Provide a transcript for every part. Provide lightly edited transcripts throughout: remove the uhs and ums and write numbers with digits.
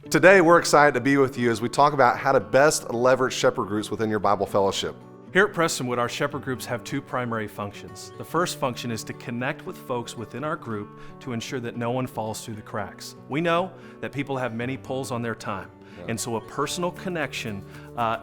Today, we're excited to be with you as we talk about how to best leverage shepherd groups within your Bible fellowship. Here at Prestonwood, our shepherd groups have two primary functions. The first function is to connect with folks within our group to ensure that no one falls through the cracks. We know that people have many pulls on their time, and so a personal connection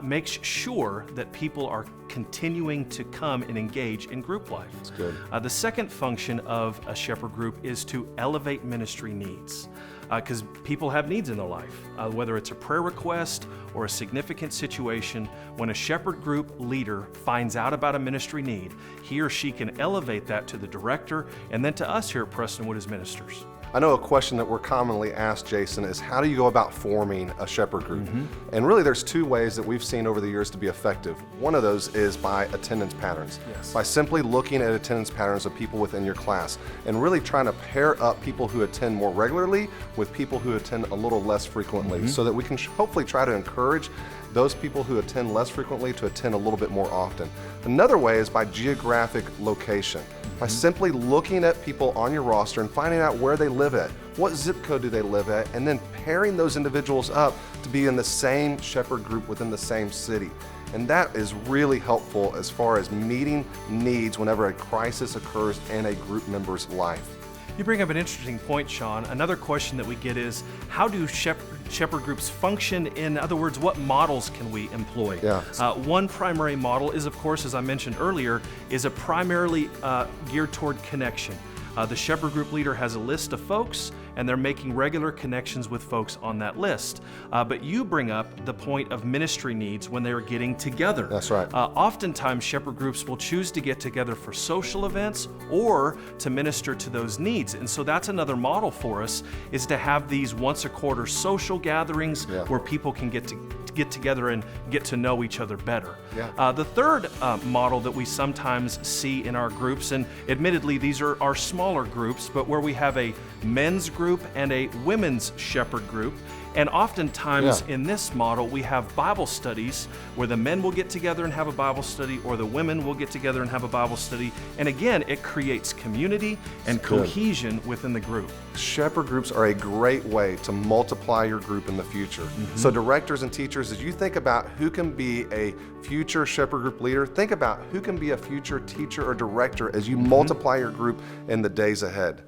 makes sure that people are continuing to come and engage in group life. That's good. The second function of a shepherd group is to elevate ministry needs. Because people have needs in their life, whether it's a prayer request or a significant situation. When a shepherd group leader finds out about a ministry need, he or she can elevate that to the director and then to us here at Prestonwood as ministers. I know a question that we're commonly asked, Jason, is how do you go about forming a shepherd group? And really there's two ways that we've seen over the years to be effective. One of those is by attendance patterns. Yes. By simply looking at attendance patterns of people within your class and really trying to pair up people who attend more regularly with people who attend a little less frequently so that we can hopefully try to encourage those people who attend less frequently to attend a little bit more often. Another way is by geographic location. By simply looking at people on your roster and finding out where they live at, what zip code do they live at, and then pairing those individuals up to be in the same shepherd group within the same city. And that is really helpful as far as meeting needs whenever a crisis occurs in a group member's life. You bring up an interesting point, Sean. Another question that we get is, how do shepherd groups function? In other words, what models can we employ? Yeah. One primary model is, of course, as I mentioned earlier, is a primarily geared toward connection. The shepherd group leader has a list of folks, and they're making regular connections with folks on that list. But you bring up the point of ministry needs when they're getting together. That's right. Oftentimes, shepherd groups will choose to get together for social events or to minister to those needs. And so that's another model for us, is to have these once a quarter social gatherings where people can get together and get to know each other better. The third model that we sometimes see in our groups, and admittedly these are our smaller groups, but where we have a men's group and a women's shepherd group. And oftentimes in this model, we have Bible studies where the men will get together and have a Bible study, or the women will get together and have a Bible study. And again, it creates community and cohesion within the group. Shepherd groups are a great way to multiply your group in the future. So directors and teachers, as you think about who can be a future shepherd group leader, think about who can be a future teacher or director as you multiply your group in the days ahead.